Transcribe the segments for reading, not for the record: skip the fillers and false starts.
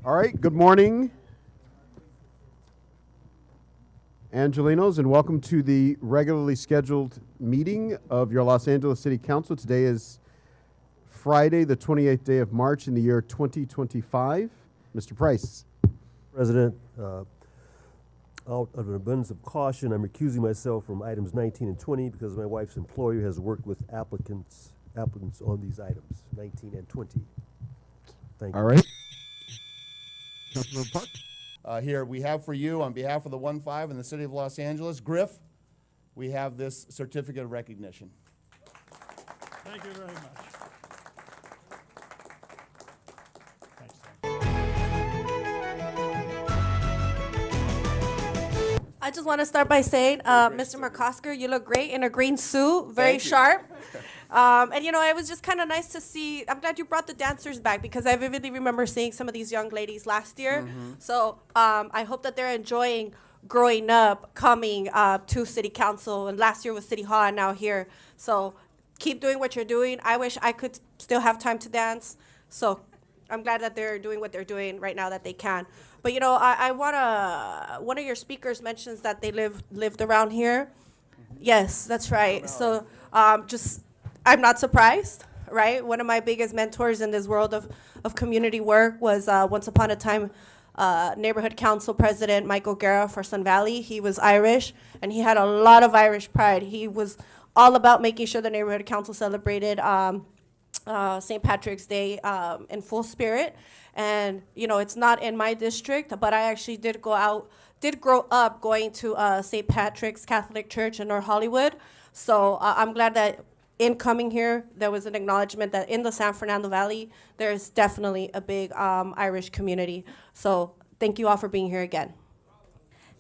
All right, good morning, Angelinos, and welcome to the regularly scheduled meeting of your Los Angeles City Council. Today is Friday, the 28th day of March in the year 2025. Mr. Price. President, out of an abundance of caution, I'm recusing myself from items 19 and 20 because my wife's employer has worked with applicants on these items, 19 and 20. Thank you. All right. Councilman Park. Here we have for you, on behalf of the 1-5 in the city of Los Angeles, Griff, we have this certificate of recognition. Thank you very much. Thanks, I just want to start by saying, Mr. McCosker, you look great in a green suit, very sharp. And you know, it was just kind of nice to see. I'm glad you brought the dancers back because I vividly remember seeing some of these young ladies last year. So I hope that they're enjoying growing up, coming to City Council. And last year was City Hall and now here. So keep doing what you're doing. I wish I could still have time to dance. So I'm glad that they're doing what they're doing right now that they can. But you know, I wanna. One of your speakers mentions that they lived around here. Yes, that's right. So I'm not surprised, right? One of my biggest mentors in this world of community work was once upon a time neighborhood council president Michael Guerra for Sun Valley. He was Irish, and he had a lot of Irish pride. He was all about making sure the neighborhood council celebrated St. Patrick's Day in full spirit. And, you know, it's not in my district, but I actually did grow up going to St. Patrick's Catholic Church in North Hollywood. So I'm glad that in coming here, there was an acknowledgement that in the San Fernando Valley, there's definitely a big Irish community. So thank you all for being here again.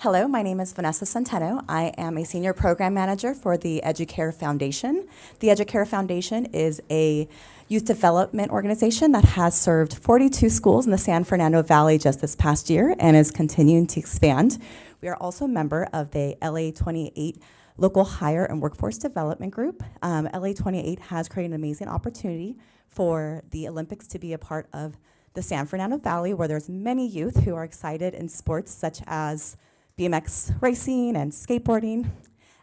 Hello, my name is Vanessa Centeno. I am a senior program manager for the Educare Foundation. The Educare Foundation is a youth development organization that has served 42 schools in the San Fernando Valley just this past year and is continuing to expand. We are also a member of the LA 28 Local Hire and Workforce Development Group. LA 28 has created an amazing opportunity for the Olympics to be a part of the San Fernando Valley, where there's many youth who are excited in sports such as BMX racing and skateboarding.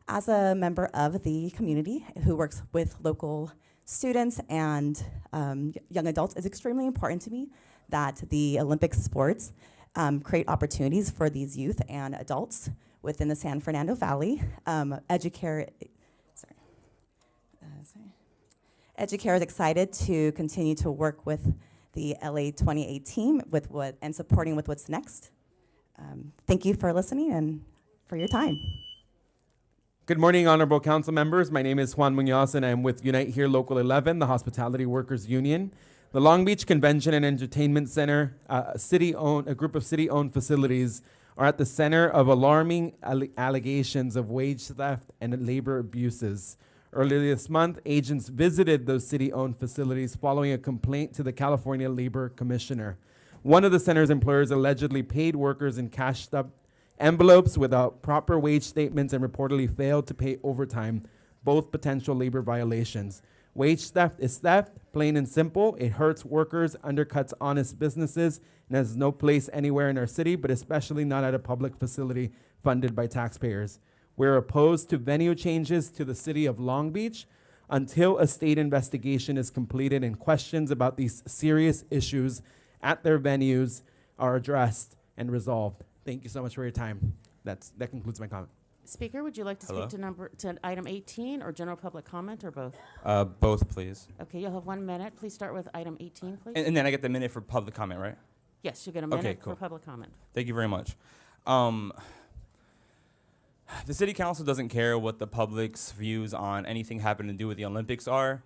As a member of the community who works with local students and young adults, it's extremely important to me that the Olympic sports create opportunities for these youth and adults within the San Fernando Valley. Educare is excited to continue to work with the LA 28 team and supporting with what's next. Thank you for listening and for your time. Good morning, honorable council members. My name is Juan Munoz, and I'm with Unite Here Local 11, the Hospitality Workers Union. The Long Beach Convention and Entertainment Center, a group of city-owned facilities, are at the center of alarming allegations of wage theft and labor abuses. Earlier this month, agents visited those city-owned facilities following a complaint to the California Labor Commissioner. One of the center's employers allegedly paid workers in cashed-up envelopes without proper wage statements and reportedly failed to pay overtime, both potential labor violations. Wage theft is theft, plain and simple. It hurts workers, undercuts honest businesses, and has no place anywhere in our city, but especially not at a public facility funded by taxpayers. We're opposed to venue changes to the city of Long Beach until a state investigation is completed and questions about these serious issues at their venues are addressed and resolved. Thank you so much for your time. That concludes my comment. Speaker, would you like to speak to item 18 or general public comment or both? Both, please. Okay, you'll have 1 minute. Please start with item 18, please. And then I get the minute for public comment, right? Yes, you get a minute Okay, cool. for public comment. Thank you very much. The city council doesn't care what the public's views on anything having to do with the Olympics are.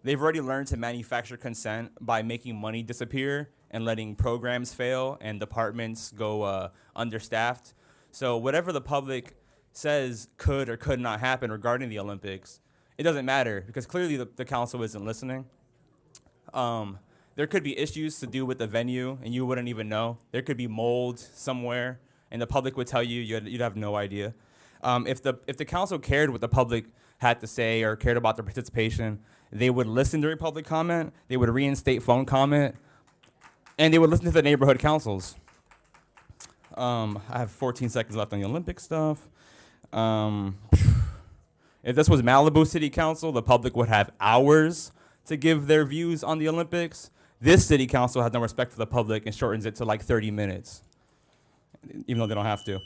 They've already learned to manufacture consent by making money disappear and letting programs fail and departments go understaffed. So whatever the public says could or could not happen regarding the Olympics, it doesn't matter because clearly the council isn't listening. There could be issues to do with the venue and you wouldn't even know. There could be mold somewhere and the public would tell you, you'd have no idea. If the council cared what the public had to say or cared about their participation, they would listen during public comment, they would reinstate phone comment, and they would listen to the neighborhood councils. I have 14 seconds left on the Olympic stuff. If this was Malibu City Council, the public would have hours to give their views on the Olympics. This city council has no respect for the public and shortens it to like 30 minutes, even though they don't have to.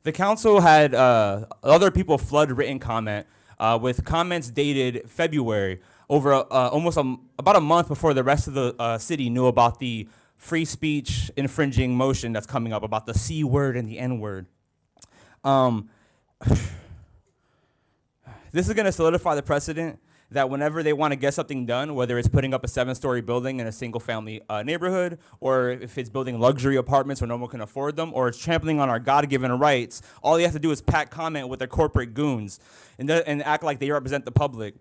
The council had other people flood written comment with comments dated February, over about a month before the rest of the city knew about the free speech infringing motion that's coming up about the C word and the N word. This is going to solidify the precedent that whenever they want to get something done, whether it's putting up a 7-story building in a single-family neighborhood, or if it's building luxury apartments where no one can afford them, or it's trampling on our God-given rights, all you have to do is pack comment with their corporate goons and act like they represent the public.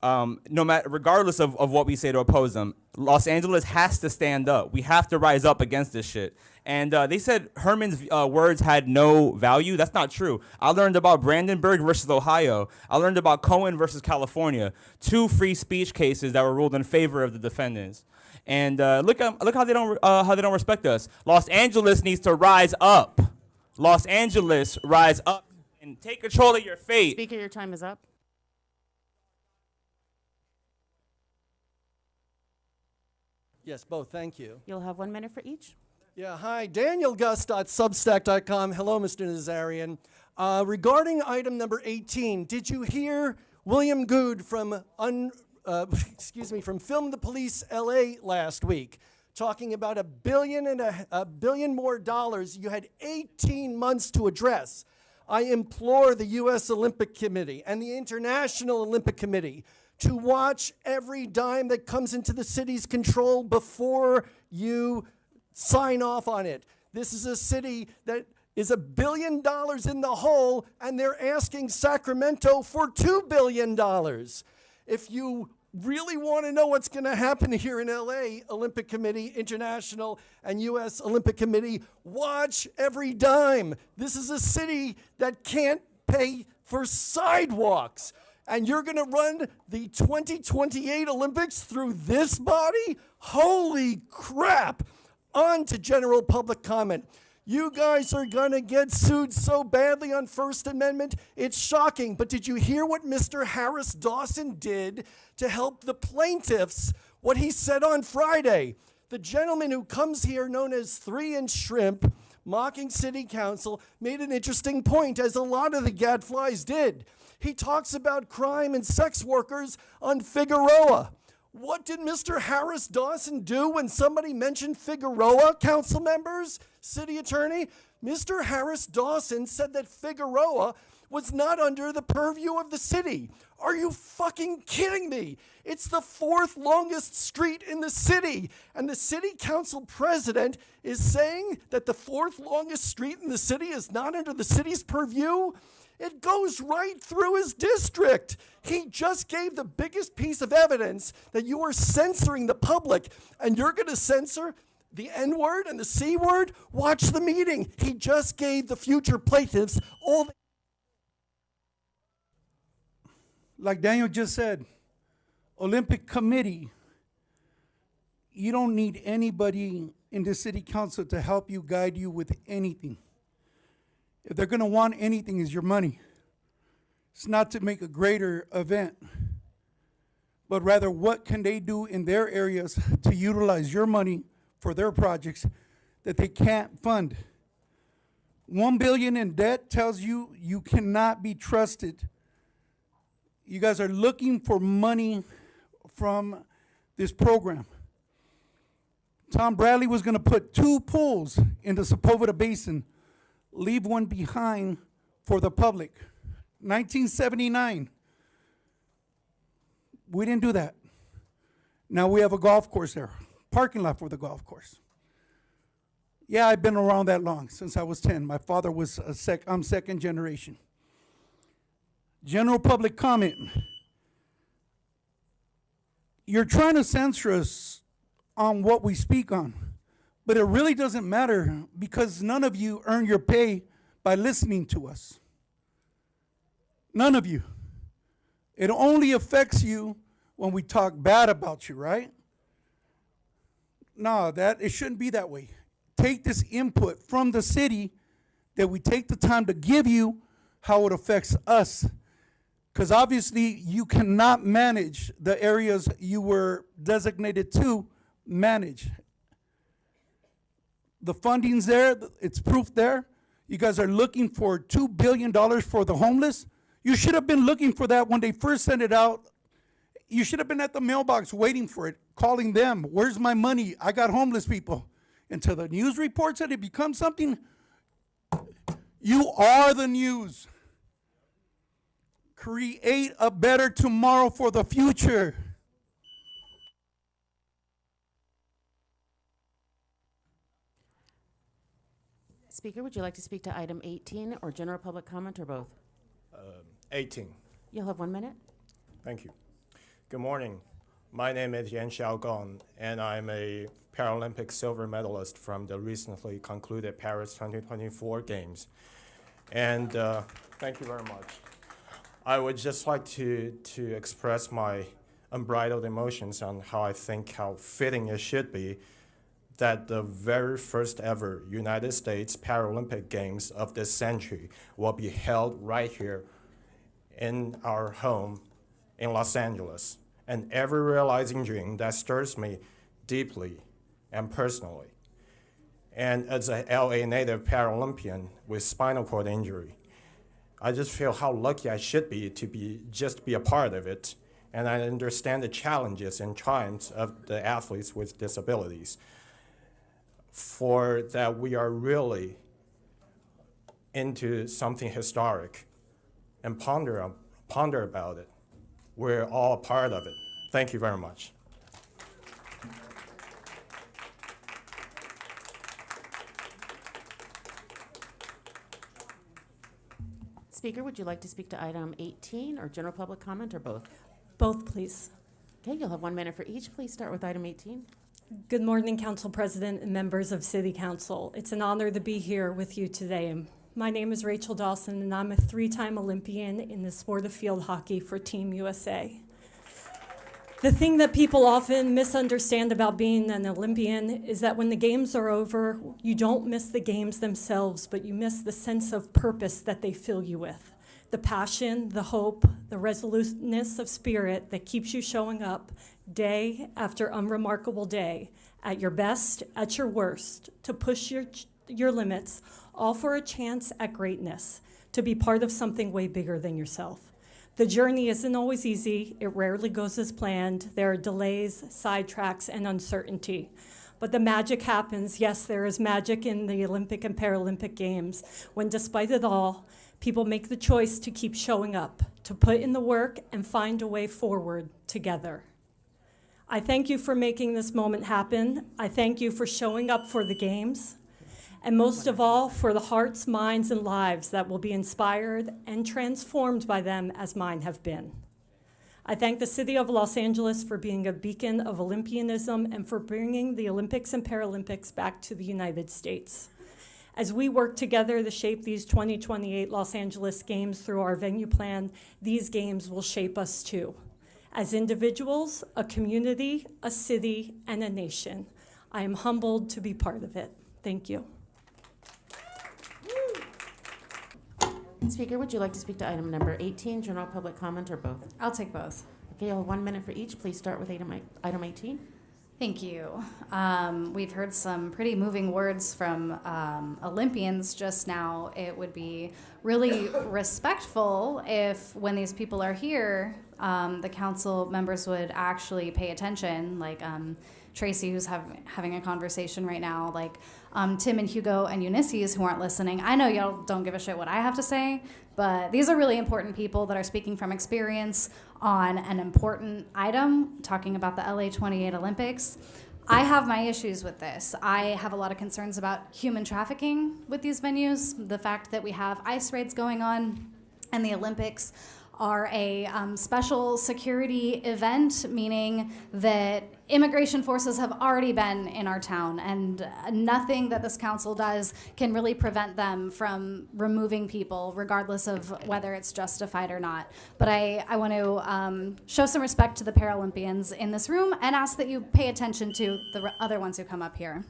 Regardless of what we say to oppose them, Los Angeles has to stand up. We have to rise up against this shit. And they said Herman's words had no value. That's not true. I learned about Brandenburg versus Ohio. I learned about Cohen versus California, 2 free speech cases that were ruled in favor of the defendants. And look how they don't respect us. Los Angeles needs to rise up. Los Angeles, rise up and take control of your fate. Speaker, your time is up. Yes, both. Thank you. You'll have 1 minute for each. Yeah, hi. DanielGust.substack.com. Hello, Mr. Nazarian. Regarding item number 18, did you hear William Good from from Film the Police LA last week talking about $1 billion more dollars you had 18 months to address? I implore the U.S. Olympic Committee and the International Olympic Committee to watch every dime that comes into the city's control before you sign off on it. This is a city that is $1 billion in the hole, and they're asking Sacramento for $2 billion. If you really want to know what's going to happen here in LA, Olympic Committee, International, and U.S. Olympic Committee, watch every dime. This is a city that can't pay for sidewalks. And you're going to run the 2028 Olympics through this body? Holy crap! On to general public comment. You guys are going to get sued so badly on First Amendment, it's shocking. But did you hear what Mr. Harris-Dawson did to help the plaintiffs? What he said on Friday. The gentleman who comes here known as 3-inch Shrimp, mocking city council, made an interesting point, as a lot of the gadflies did. He talks about crime and sex workers on Figueroa. What did Mr. Harris-Dawson do when somebody mentioned Figueroa, council members, city attorney? Mr. Harris-Dawson said that Figueroa was not under the purview of the city. Are you fucking kidding me? It's the 4th longest street in the city, and the city council president is saying that the 4th longest street in the city is not under the city's purview? It goes right through his district. He just gave the biggest piece of evidence that you are censoring the public, and you're going to censor the N-word and the C-word? Watch the meeting. He just gave the future plaintiffs all the... Like Daniel just said, Olympic Committee, you don't need anybody in the city council to help you, guide you with anything. If they're going to want anything, is your money. It's not to make a greater event, but rather what can they do in their areas to utilize your money for their projects that they can't fund. $1 billion in debt tells you you cannot be trusted. You guys are looking for money from this program. Tom Bradley was going to put 2 pools in the Sepulveda Basin, leave one behind for the public. 1979. We didn't do that. Now we have a golf course there, parking lot for the golf course. Yeah, I've been around that long, since I was 10. My father was I'm second generation. General public comment. You're trying to censor us on what we speak on. But it really doesn't matter, because none of you earn your pay by listening to us. None of you. It only affects you when we talk bad about you, right? no, that it shouldn't be that way. Take this input from the city that we take the time to give you, how it affects us. Because obviously you cannot manage the areas you were designated to manage. The funding's there, it's proof there. You guys are looking for $2 billion for the homeless. You should have been looking for that when they first sent it out. You should have been at the mailbox waiting for it, calling them, where's my money? I got homeless people. Until the news reports that it becomes something, you are the news. Create a better tomorrow for the future. Speaker, would you like to speak to item 18 or general public comment or both? 18. You'll have 1 minute. Thank you. Good morning. My name is Yan Xiaogong, and I'm a Paralympic silver medalist from the recently concluded Paris 2024 Games. And thank you very much. I would just like to express my unbridled emotions on how fitting it should be that the very first ever United States Paralympic Games of this century will be held right here in our home in Los Angeles. And every realizing dream that stirs me deeply and personally. And as a LA native Paralympian with spinal cord injury, I just feel how lucky I should be to be a part of it. And I understand the challenges and triumphs of the athletes with disabilities. For that we are really into something historic and ponder about it. We're all a part of it. Thank you very much. Speaker, would you like to speak to item 18 or general public comment or both? Both, please. Okay, you'll have 1 minute for each. Please start with item 18. Good morning, Council President and members of City Council. It's an honor to be here with you today. My name is Rachel Dawson, and I'm a 3-time Olympian in the sport of field hockey for Team USA. The thing that people often misunderstand about being an Olympian is that when the games are over, you don't miss the games themselves, but you miss the sense of purpose that they fill you with. The passion, the hope, the resoluteness of spirit that keeps you showing up day after unremarkable day, at your best, at your worst, to push your limits, all for a chance at greatness, to be part of something way bigger than yourself. The journey isn't always easy. It rarely goes as planned. There are delays, sidetracks, and uncertainty. But the magic happens. Yes, there is magic in the Olympic and Paralympic Games, when despite it all, people make the choice to keep showing up, to put in the work and find a way forward together. I thank you for making this moment happen. I thank you for showing up for the games, and most of all, for the hearts, minds, and lives that will be inspired and transformed by them as mine have been. I thank the City of Los Angeles for being a beacon of Olympianism and for bringing the Olympics and Paralympics back to the United States. As we work together to shape these 2028 Los Angeles Games through our venue plan, these games will shape us too. As individuals, a community, a city, and a nation. I am humbled to be part of it. Thank you. Speaker, would you like to speak to item number 18, general public comment, or both? I'll take both. Okay, you'll have 1 minute for each. Please start with item 18. Thank you. We've heard some pretty moving words from Olympians just now. It would be really respectful if, when these people are here, the council members would actually pay attention, like Tracy, who's having a conversation right now, like Tim and Hugo and Ulysses, who aren't listening. I know y'all don't give a shit what I have to say, but these are really important people that are speaking from experience on an important item, talking about the LA 28 Olympics. I have my issues with this. I have a lot of concerns about human trafficking with these venues, the fact that we have ice raids going on, and the Olympics are a special security event, meaning that immigration forces have already been in our town, and nothing that this council does can really prevent them from removing people, regardless of whether it's justified or not. But I want to show some respect to the Paralympians in this room and ask that you pay attention to the other ones who come up here.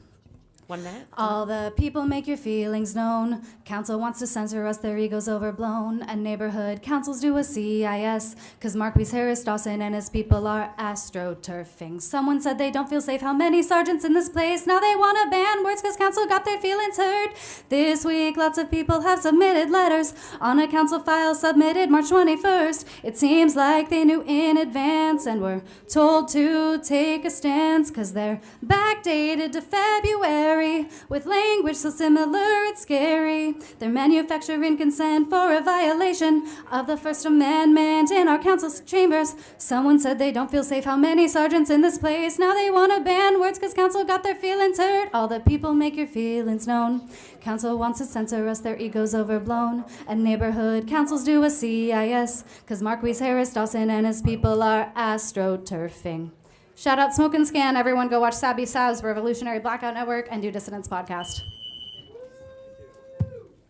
1 minute. All the people make your feelings known. Council wants to censor us, their egos overblown. And neighborhood councils do a CIS, cause Marquise Harris-Dawson and his people are astroturfing. Someone said they don't feel safe. How many sergeants in this place? Now they wanna ban words cause council got their feelings hurt. This week lots of people have submitted letters on a council file submitted March 21st. It seems like they knew in advance and were told to take a stance, cause they're backdated to February. With language so similar it's scary. They're manufacturing consent for a violation of the First Amendment in our council's chambers. Someone said they don't feel safe. How many sergeants in this place? Now they want to ban words cause council got their feelings hurt. All the people make your feelings known. Council wants to censor us, their egos overblown. And neighborhood councils do a CIS, cause Marquise Harris-Dawson and his people are astroturfing. Shout out Smoke and Scan. Everyone go watch Sabby Sav's Revolutionary Blackout Network and do Dissidents Podcast.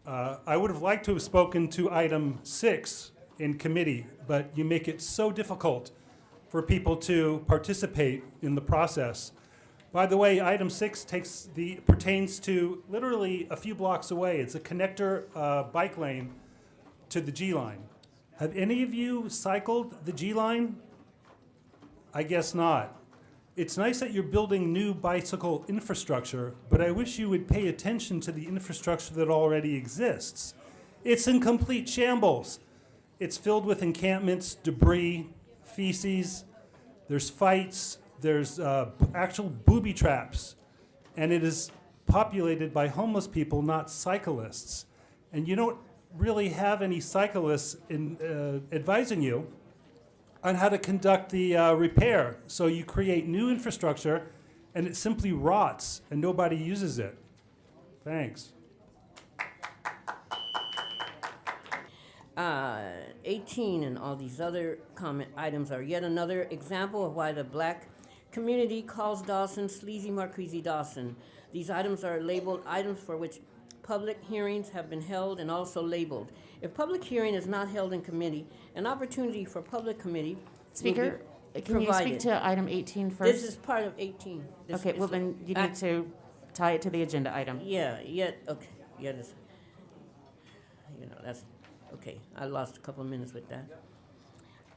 I would have liked to have spoken to item 6 in committee, but you make it so difficult for people to participate in the process. By the way, item 6 pertains to literally a few blocks away. It's a connector bike lane to the G line. Have any of you cycled the G line? I guess not. It's nice that you're building new bicycle infrastructure, but I wish you would pay attention to the infrastructure that already exists. It's in complete shambles. It's filled with encampments, debris, feces. There's fights. There's actual booby traps. And it is populated by homeless people, not cyclists. And you don't really have any cyclists advising you on how to conduct the repair. So you create new infrastructure and it simply rots and nobody uses it. Thanks. 18 and all these other comment items are yet another example of why the black community calls Dawson sleazy Marquise Dawson. These items are labeled items for which public hearings have been held and also labeled. If public hearing is not held in committee, an opportunity for public committee Speaker, will be can you provided. speak to item 18 first? This is part of 18. Okay, well then you need to tie it to the agenda item. Okay, this, that's, okay, I lost a couple of minutes with that.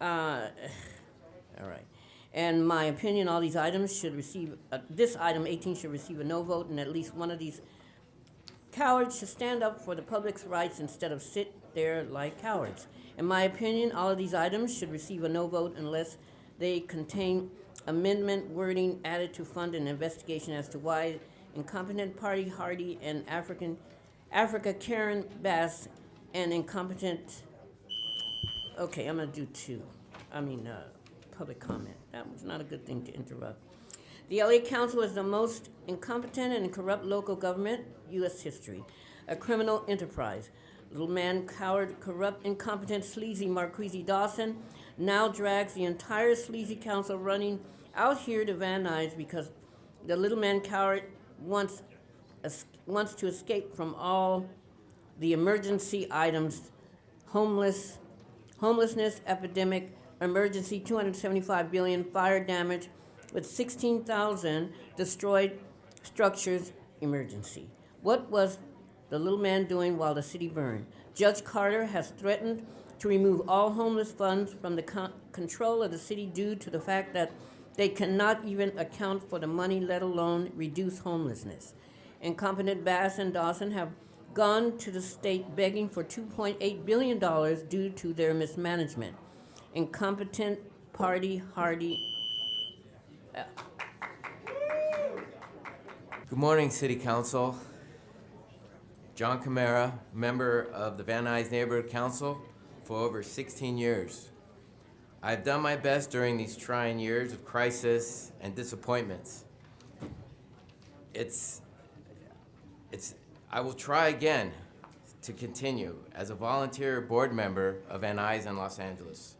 All right. And my opinion, all these items should receive, this item 18 should receive a no vote, and at least one of these cowards should stand up for the public's rights instead of sit there like cowards. In my opinion, all of these items should receive a no vote unless they contain amendment wording added to fund an investigation as to why incompetent Party Hardy and Africa Karen Bass and incompetent, okay, I'm gonna do public comment. That was not a good thing to interrupt. The LA Council is the most incompetent and corrupt local government, U.S. history. A criminal enterprise. Little man, coward, corrupt, incompetent, sleazy Marquise Dawson now drags the entire sleazy council running out here to Van Nuys because the little man, coward, wants to escape from all the emergency items, homelessness epidemic, emergency 275 billion, fire damage, with 16,000 destroyed structures, emergency. What was the little man doing while the city burned? Judge Carter has threatened to remove all homeless funds from the control of the city due to the fact that they cannot even account for the money, let alone reduce homelessness. Incompetent Bass and Dawson have gone to the state begging for $2.8 billion due to their mismanagement. Incompetent Party Hardy. Good morning, City Council. John Camara, member of the Van Nuys Neighborhood Council for over 16 years. I've done my best during these trying years of crisis and disappointments. I will try again to continue as a volunteer board member of Van Nuys in Los Angeles.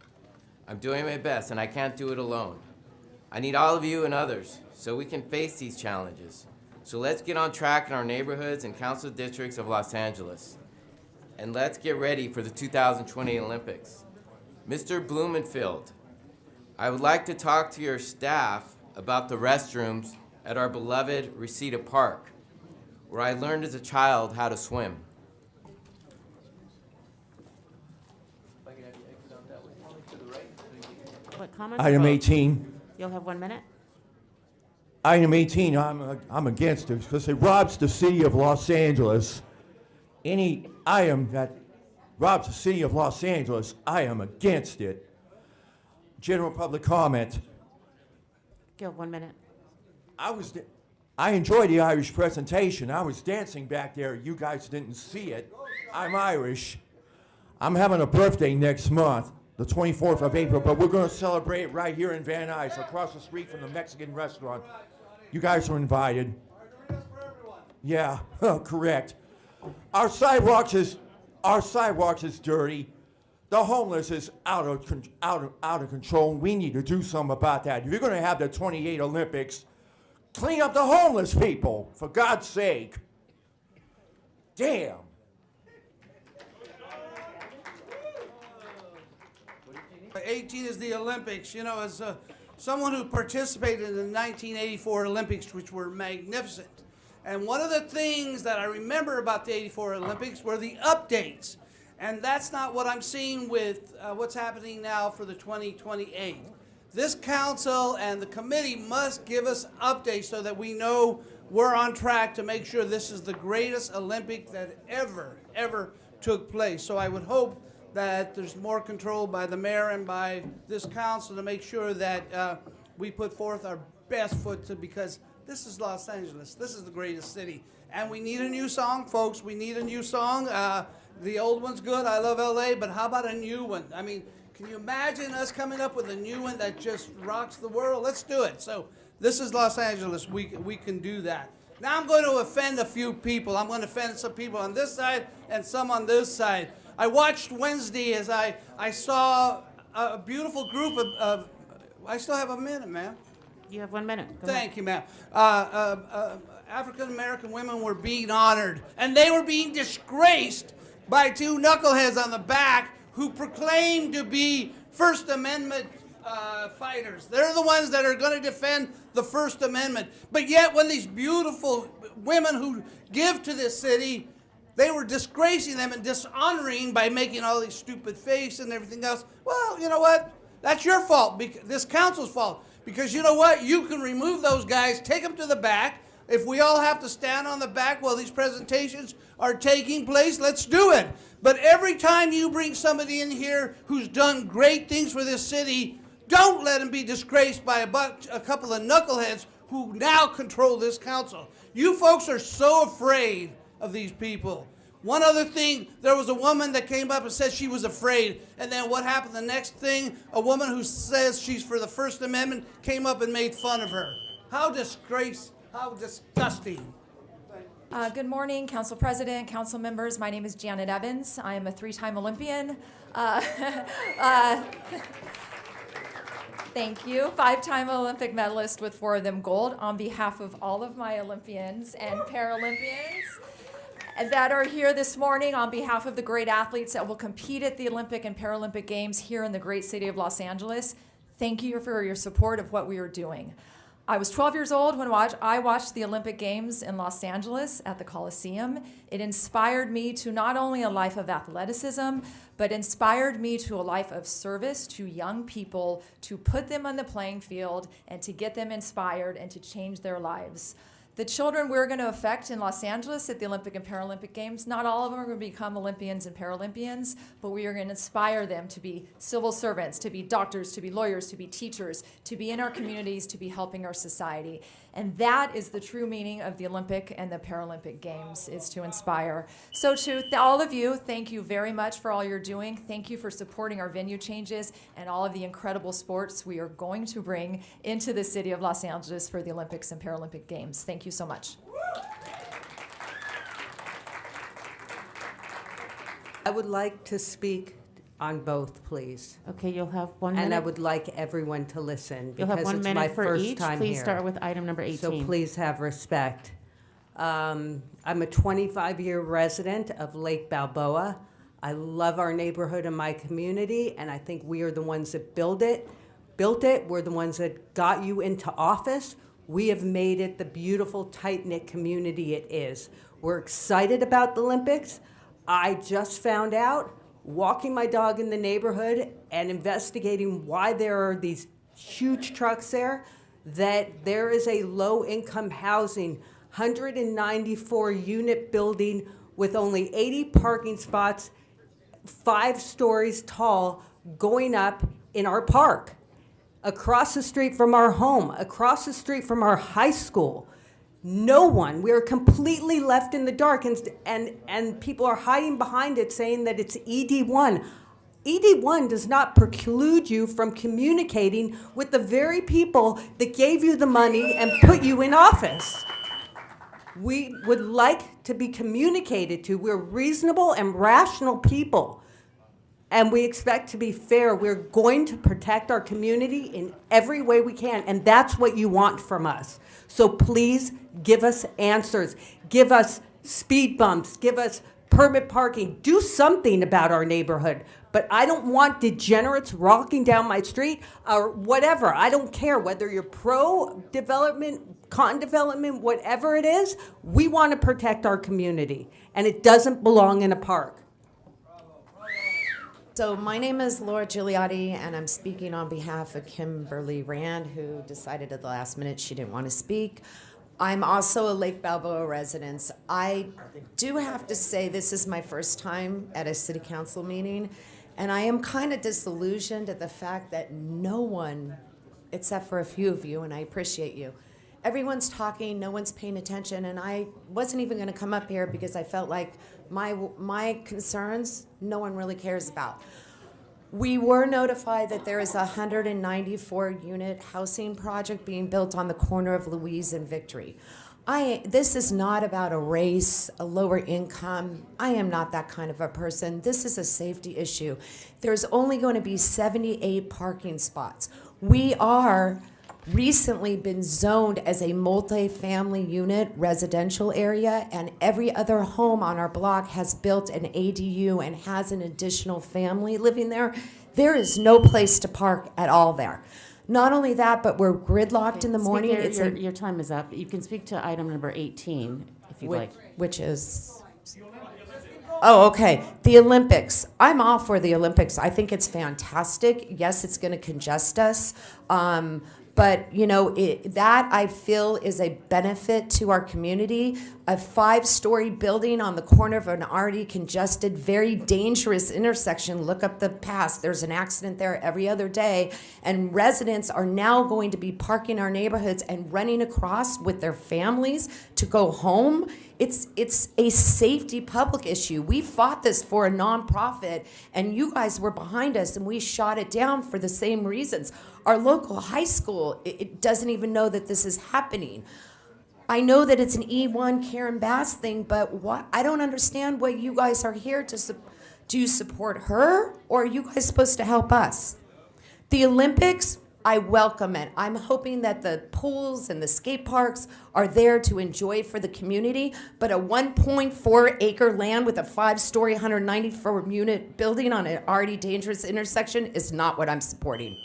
I'm doing my best, and I can't do it alone. I need all of you and others so we can face these challenges. So let's get on track in our neighborhoods and council districts of Los Angeles. And let's get ready for the 2020 Olympics. Mr. Blumenfield, I would like to talk to your staff about the restrooms at our beloved Reseda Park, where I learned as a child how to swim. What comments? Item or vote? 18. You'll have 1 minute. Item 18, I'm against it because it robs the city of Los Angeles. Any item that robs the city of Los Angeles, I am against it. General public comment. You'll have 1 minute. I enjoyed the Irish presentation. I was dancing back there. You guys didn't see it. I'm Irish. I'm having a birthday next month, the 24th of April, but we're going to celebrate it right here in Van Nuys, across the street from the Mexican restaurant. You guys are invited. Yeah, correct. Our sidewalks is dirty. The homeless is out of control. We need to do something about that. If you're going to have the 28 Olympics, clean up the homeless people, for God's sake. Damn. Number 18 is the Olympics. You know, as someone who participated in the 1984 Olympics, which were magnificent, and one of the things that I remember about the 84 Olympics were the updates. And that's not what I'm seeing with what's happening now for the 2028. This council and the committee must give us updates so that we know we're on track to make sure this is the greatest Olympic that ever took place. So I would hope that there's more control by the mayor and by this council to make sure that we put forth our best foot because this is Los Angeles. This is the greatest city. And we need a new song, folks. We need a new song. The old one's good. I love LA, but how about a new one? I mean, can you imagine us coming up with a new one that just rocks the world? Let's do it. So this is Los Angeles. We can do that. Now I'm going to offend a few people. I'm going to offend some people on this side and some on this side. I watched Wednesday as I saw a beautiful group of I still have a minute, ma'am. You have 1 minute. Go Thank you, ma'am. African-American women were being honored, and they were being disgraced by two knuckleheads on the back who proclaimed to be First Amendment fighters. They're the ones that are going to defend the First Amendment. But yet when these beautiful women who give to this city, they were disgracing them and dishonoring by making all these stupid faces and everything else. Well, you know what? That's your fault, this council's fault. Because you know what? You can remove those guys, take them to the back. If we all have to stand on the back while these presentations are taking place, let's do it. But every time you bring somebody in here who's done great things for this city, don't let him be disgraced by a couple of knuckleheads who now control this council. You folks are so afraid of these people. One other thing, there was a woman that came up and said she was afraid. And then what happened the next thing? A woman who says she's for the First Amendment came up and made fun of her. How disgusting. Good morning, Council President, Council members. My name is Janet Evans. I am a three-time Olympian. Thank you. Five-time Olympic medalist with 4 of them gold. On behalf of all of my Olympians and Paralympians that are here this morning, on behalf of the great athletes that will compete at the Olympic and Paralympic Games here in the great city of Los Angeles, thank you for your support of what we are doing. I was 12 years old when I watched the Olympic Games in Los Angeles at the Coliseum. It inspired me to not only a life of athleticism, but inspired me to a life of service to young people, to put them on the playing field and to get them inspired and to change their lives. The children we're going to affect in Los Angeles at the Olympic and Paralympic Games, not all of them are going to become Olympians and Paralympians, but we are going to inspire them to be civil servants, to be doctors, to be lawyers, to be teachers, to be in our communities, to be helping our society. And that is the true meaning of the Olympic and the Paralympic Games, is to inspire. So to all of you, thank you very much for all you're doing. Thank you for supporting our venue changes and all of the incredible sports we are going to bring into the city of Los Angeles for the Olympics and Paralympic Games. Thank you so much. I would like to speak on both, please. Okay, you'll have 1 minute. And I would like everyone to listen You'll have because 1 it's minute my for first each. time Please here. start with item number 18. So please have respect. I'm a 25-year resident of Lake Balboa. I love our neighborhood and my community, and I think we are the ones that built it. We're the ones that got you into office. We have made it the beautiful, tight-knit community it is. We're excited about the Olympics. I just found out, walking my dog in the neighborhood and investigating why there are these huge trucks there, that there is a low-income housing 194-unit building with only 80 parking spots, 5 stories tall, going up in our park, across the street from our home, across the street from our high school. No one, we are completely left in the dark, and people are hiding behind it saying that it's ED1. ED1 does not preclude you from communicating with the very people that gave you the money and put you in office. We would like to be communicated to. We're reasonable and rational people, and we expect to be fair. We're going to protect our community in every way we can, and that's what you want from us. So please give us answers. Give us speed bumps. Give us permit parking. Do something about our neighborhood. But I don't want degenerates walking down my street or whatever. I don't care whether you're pro-development, con development, whatever it is. We want to protect our community, and it doesn't belong in a park. So my name is Laura Gigliotti, and I'm speaking on behalf of Kimberly Rand, who decided at the last minute she didn't want to speak. I'm also a Lake Balboa resident. I do have to say this is my first time at a city council meeting, and I am kind of disillusioned at the fact that no one, except for a few of you, and I appreciate you, everyone's talking, no one's paying attention, and I wasn't even going to come up here because I felt like my concerns no one really cares about. We were notified that there is a 194-unit housing project being built on the corner of Louise and Victory. This is not about a race, a lower income. I am not that kind of a person. This is a safety issue. There's only going to be 78 parking spots. We are recently been zoned as a multi-family unit residential area, and every other home on our block has built an ADU and has an additional family living there. There is no place to park at all there. Not only that, but we're gridlocked in the morning. Your time is up. You can speak to item number 18 if you'd like. Which is? Oh, okay. The Olympics. I'm all for the Olympics. I think it's fantastic. Yes, it's going to congest us. But, you know, that I feel is a benefit to our community. A 5-story building on the corner of an already congested, very dangerous intersection. Look up the past. There's an accident there every other day. And residents are now going to be parking our neighborhoods and running across with their families to go home. It's a safety public issue. We fought this for a nonprofit, and you guys were behind us, and we shot it down for the same reasons. Our local high school, it doesn't even know that this is happening. I know that it's an E1 Karen Bass thing, but what I don't understand what you guys are here to do you support her, or are you guys supposed to help us? The Olympics, I welcome it. I'm hoping that the pools and the skate parks are there to enjoy for the community, but a 1.4 acre land with a 5-story, 194-unit building on an already dangerous intersection is not what I'm supporting.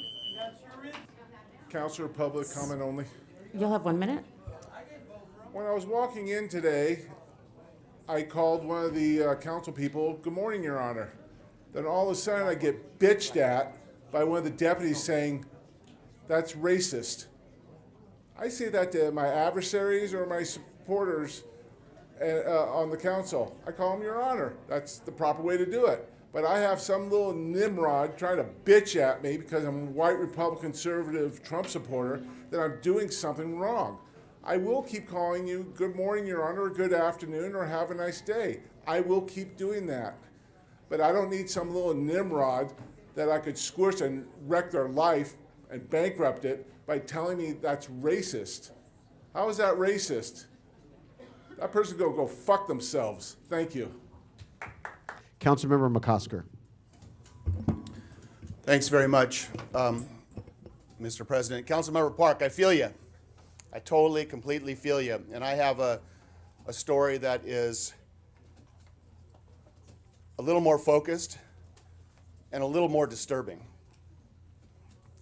Councilor, public comment only. You'll have 1 minute. When I was walking in today, I called one of the council people, "Good morning, Your Honor." Then all of a sudden I get bitched at by one of the deputies saying, "That's racist." I say that to my adversaries or my supporters on the council. I call them Your Honor. That's the proper way to do it. But I have some little Nimrod trying to bitch at me because I'm a white Republican conservative Trump supporter that I'm doing something wrong. I will keep calling you good morning, Your Honor, or good afternoon, or have a nice day. I will keep doing that. But I don't need some little Nimrod that I could squish and wreck their life and bankrupt it by telling me that's racist. How is that racist? That person go fuck themselves. Thank you. Councilmember McCosker. Thanks very much, Mr. President. Councilmember Park, I feel you. I totally, completely feel you. And I have a story that is a little more focused and a little more disturbing.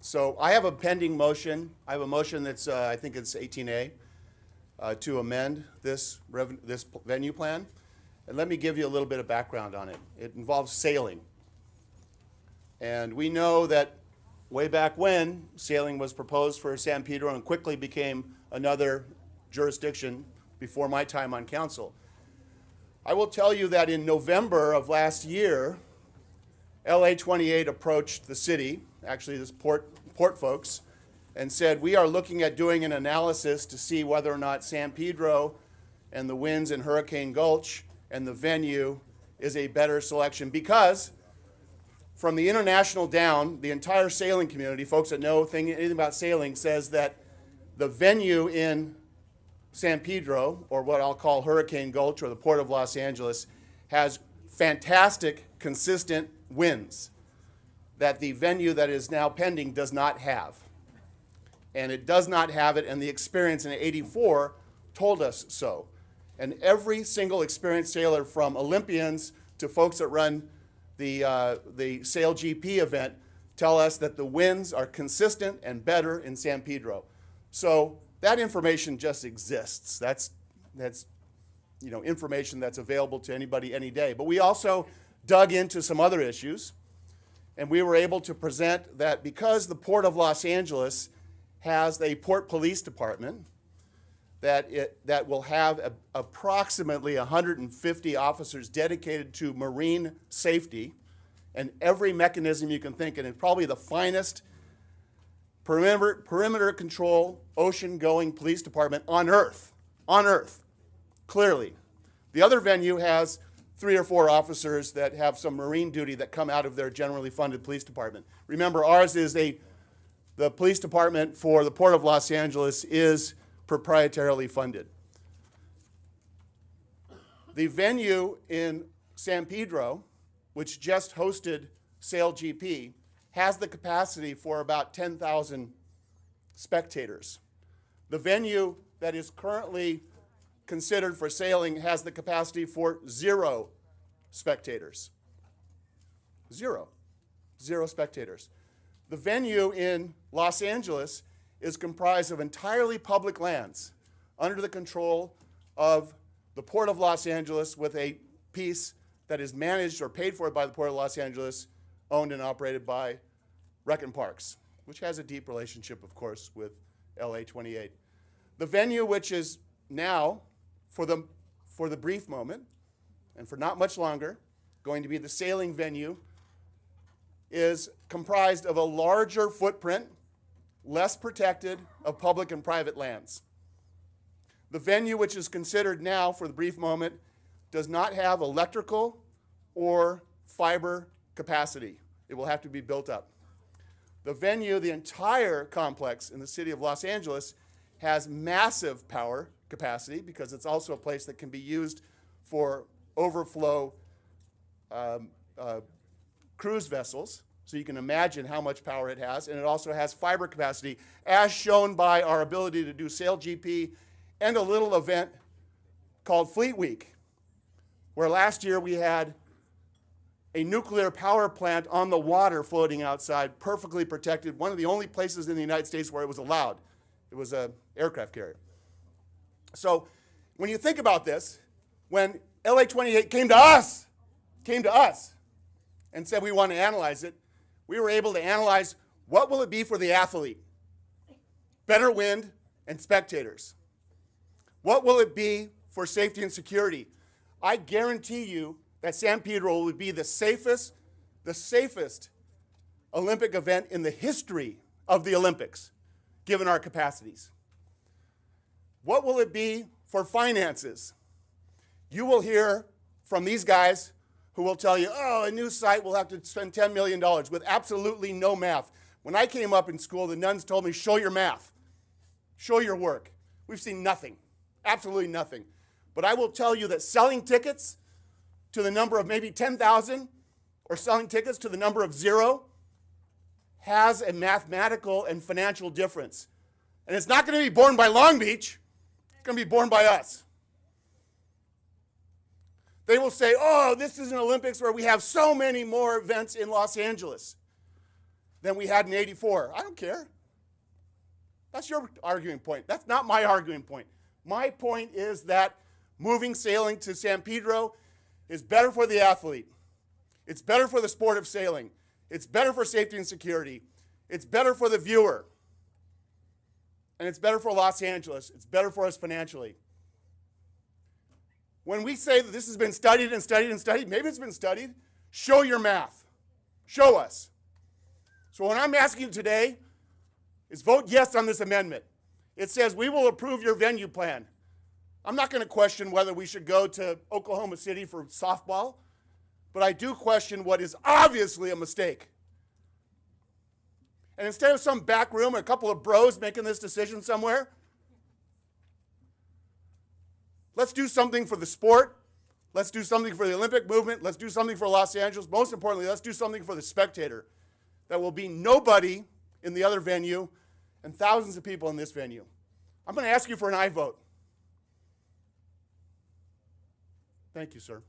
So I have a pending motion. I have a motion that's, I think it's 18A, to amend this venue plan. And let me give you a little bit of background on it. It involves sailing. And we know that way back when, sailing was proposed for San Pedro and quickly became another jurisdiction before my time on council. I will tell you that in November of last year, LA 28 approached the city, actually this port folks, and said, we are looking at doing an analysis to see whether or not San Pedro and the winds in Hurricane Gulch and the venue is a better selection, because from the international down, the entire sailing community, folks that know anything about sailing, says that the venue in San Pedro, or what I'll call Hurricane Gulch or the Port of Los Angeles, has fantastic, consistent winds that the venue that is now pending does not have. And it does not have it, and the experience in '84 told us so. And every single experienced sailor, from Olympians to folks that run the Sail GP event, tell us that the winds are consistent and better in San Pedro. So that information just exists. That's information that's available to anybody any day. But we also dug into some other issues, and we were able to present that because the Port of Los Angeles has a port police department that will have approximately 150 officers dedicated to marine safety and every mechanism you can think, and it's probably the finest perimeter control, ocean-going police department on Earth, clearly. The other venue has 3 or 4 officers that have some marine duty that come out of their generally funded police department. Remember, ours is the police department for the Port of Los Angeles is proprietarily funded. The venue in San Pedro, which just hosted Sail GP, has the capacity for about 10,000 spectators. The venue that is currently considered for sailing has the capacity for 0 spectators. 0 spectators. The venue in Los Angeles is comprised of entirely public lands under the control of the Port of Los Angeles, with a piece that is managed or paid for by the Port of Los Angeles, owned and operated by Rec and Parks, which has a deep relationship, of course, with LA 28. The venue, which is now, for the brief moment, and for not much longer, going to be the sailing venue, is comprised of a larger footprint, less protected, of public and private lands. The venue, which is considered now, for the brief moment, does not have electrical or fiber capacity. It will have to be built up. The venue, the entire complex in the city of Los Angeles, has massive power capacity because it's also a place that can be used for overflow cruise vessels. So you can imagine how much power it has. And it also has fiber capacity, as shown by our ability to do Sail GP and a little event called Fleet Week, where last year we had a nuclear power plant on the water floating outside, perfectly protected, one of the only places in the United States where it was allowed. It was an aircraft carrier. So when you think about this, when LA 28 came to us and said we want to analyze it, we were able to analyze what will it be for the athlete? Better wind and spectators. What will it be for safety and security? I guarantee you that San Pedro will be the safest Olympic event in the history of the Olympics, given our capacities. What will it be for finances? You will hear from these guys who will tell you, oh, a new site will have to spend $10 million with absolutely no math. When I came up in school, the nuns told me, show your math, show your work. We've seen nothing, absolutely nothing. But I will tell you that selling tickets to the number of maybe 10,000 or selling tickets to the number of 0 has a mathematical and financial difference. And it's not going to be borne by Long Beach. It's going to be borne by us. They will say, oh, this is an Olympics where we have so many more events in Los Angeles than we had in '84. I don't care. That's your arguing point. That's not my arguing point. My point is that moving sailing to San Pedro is better for the athlete. It's better for the sport of sailing. It's better for safety and security. It's better for the viewer. And it's better for Los Angeles. It's better for us financially. When we say that this has been studied and studied and studied, maybe it's been studied, show your math. Show us. So what I'm asking you today is vote yes on this amendment. It says we will approve your venue plan. I'm not going to question whether we should go to Oklahoma City for softball, but I do question what is obviously a mistake. And instead of some back room, a couple of bros making this decision somewhere, let's do something for the sport. Let's do something for the Olympic movement. Let's do something for Los Angeles. Most importantly, let's do something for the spectator. There will be nobody in the other venue and thousands of people in this venue. I'm going to ask you for an aye vote. Thank you, sir.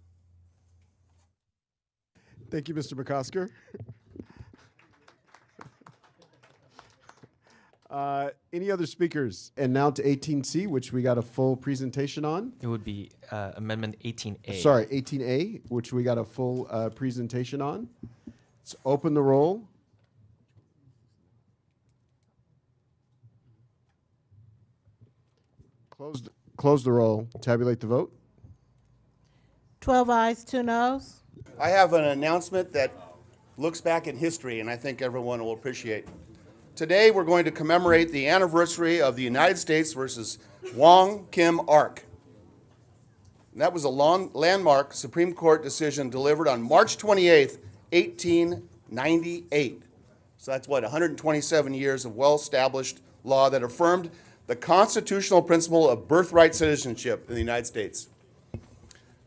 Thank you, Mr. McCosker. Any other speakers? And now to 18C, which we got a full presentation on. It would be Amendment 18A. Sorry, 18A, which we got a full presentation on. Let's open the roll. Close the roll. Tabulate the vote. 12 ayes, 2 noes. I have an announcement that looks back in history, and I think everyone will appreciate. Today, we're going to commemorate the anniversary of the United States versus Wong Kim Ark. And that was a landmark Supreme Court decision delivered on March 28th, 1898. So that's what, 127 years of well-established law that affirmed the constitutional principle of birthright citizenship in the United States.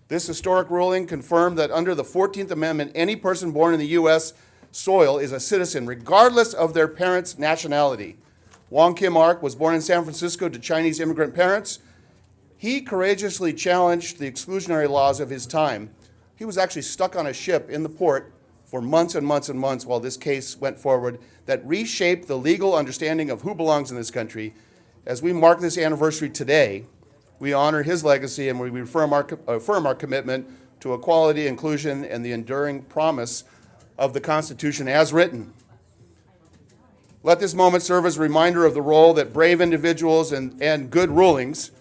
This historic ruling confirmed that under the 14th Amendment, any person born in the U.S. soil is a citizen, regardless of their parents' nationality. Wong Kim Ark was born in San Francisco to Chinese immigrant parents. He courageously challenged the exclusionary laws of his time. He was actually stuck on a ship in the port for months and months and months while this case went forward that reshaped the legal understanding of who belongs in this country. As we mark this anniversary today, we honor his legacy and we affirm our commitment to equality, inclusion, and the enduring promise of the Constitution as written. Let this moment serve as a reminder of the role that brave individuals and good rulings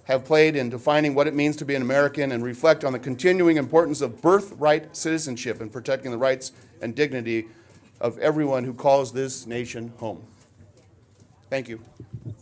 have played in defining what it means to be an American and reflect on the continuing importance of birthright citizenship and protecting the rights and dignity of everyone who calls this nation home. Thank you.